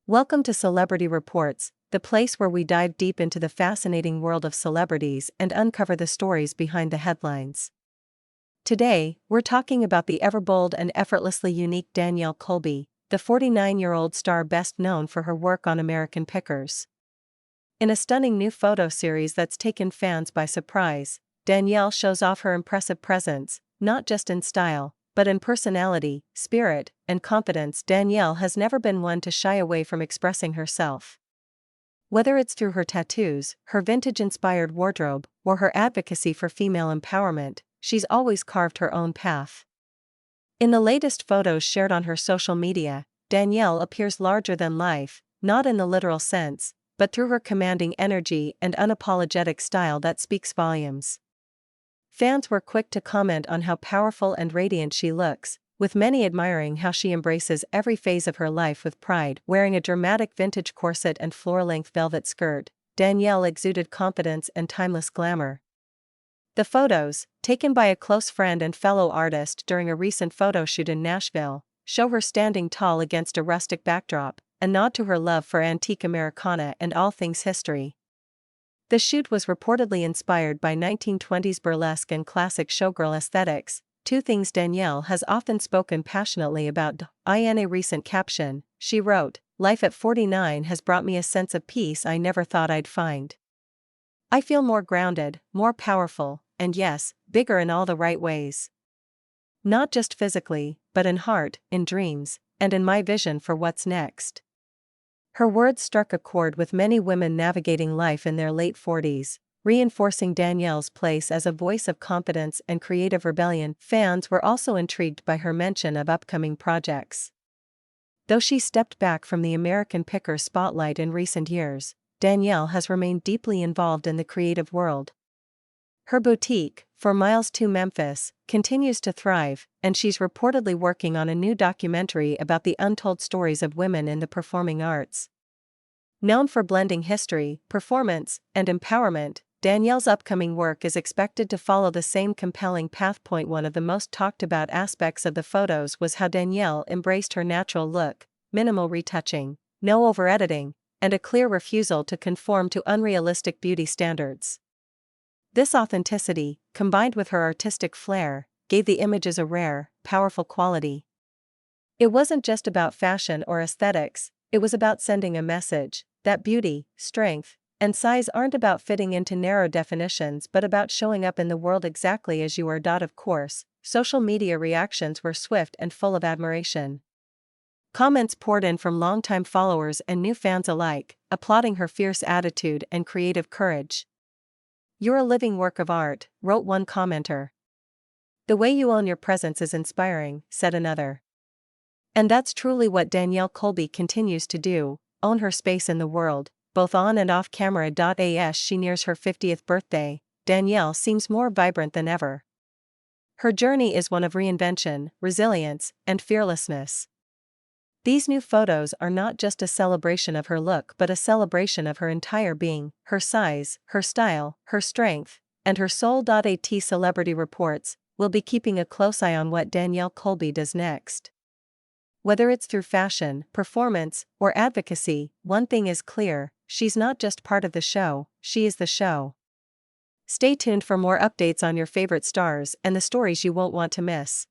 Welcome to Celebrity Reports, the place where we dive deep into the fascinating world of celebrities and uncover the stories behind the headlines. Today, we're talking about the ever-bold and effortlessly unique Danielle Colby, the 49-year-old star best known for her work on American Pickers. In a stunning new photo series that's taken fans by surprise, Danielle shows off her impressive presence, not just in style, but in personality, spirit, and confidence. Danielle has never been one to shy away from expressing herself. Whether it's through her tattoos, her vintage-inspired wardrobe, or her advocacy for female empowerment, she's always carved her own path. In the latest photos shared on her social media, Danielle appears larger than life, not in the literal sense, but through her commanding energy and unapologetic style that speaks volumes. Fans were quick to comment on how powerful and radiant she looks, with many admiring how she embraces every phase of her life with pride. Wearing a dramatic vintage corset and floor-length velvet skirt, Danielle exuded confidence and timeless glamour. The photos, taken by a close friend and fellow artist during a recent photo shoot in Nashville, show her standing tall against a rustic backdrop, a nod to her love for antique Americana and all things history. The shoot was reportedly inspired by 1920s burlesque and classic showgirl aesthetics, two things Danielle has often spoken passionately about. In a recent caption, she wrote, "Life at 49 has brought me a sense of peace I never thought I'd find. I feel more grounded, more powerful, and yes, bigger in all the right ways. Not just physically, but in heart, in dreams, and in my vision for what's next." Her words struck a chord with many women navigating life in their late 40s, reinforcing Danielle's place as a voice of confidence and creative rebellion. Fans were also intrigued by her mention of upcoming projects. Though she stepped back from the American Picker spotlight in recent years, Danielle has remained deeply involved in the creative world. Her boutique, 4 Miles to Memphis, continues to thrive, and she's reportedly working on a new documentary about the untold stories of women in the performing arts. Known for blending history, performance, and empowerment, Danielle's upcoming work is expected to follow the same compelling path. One of the most talked about aspects of the photos was how Danielle embraced her natural look, minimal retouching, no over-editing, and a clear refusal to conform to unrealistic beauty standards. This authenticity, combined with her artistic flair, gave the images a rare, powerful quality. It wasn't just about fashion or aesthetics, it was about sending a message that beauty, strength, and size aren't about fitting into narrow definitions but about showing up in the world exactly as you are. Of course, social media reactions were swift and full of admiration. Comments poured in from longtime followers and new fans alike, applauding her fierce attitude and creative courage. "You're a living work of art," wrote one commenter. "The way you own your presence is inspiring," said another. And that's truly what Danielle Colby continues to do, own her space in the world, both on and off camera. As she nears her 50th birthday, Danielle seems more vibrant than ever. Her journey is one of reinvention, resilience, and fearlessness. These new photos are not just a celebration of her look but a celebration of her entire being, her size, her style, her strength, and her soul. Celebrity Reports will be keeping a close eye on what Danielle Colby does next. Whether it's through fashion, performance, or advocacy, one thing is clear: she's not just part of the show, she is the show. Stay tuned for more updates on your favorite stars and the stories you won't want to miss.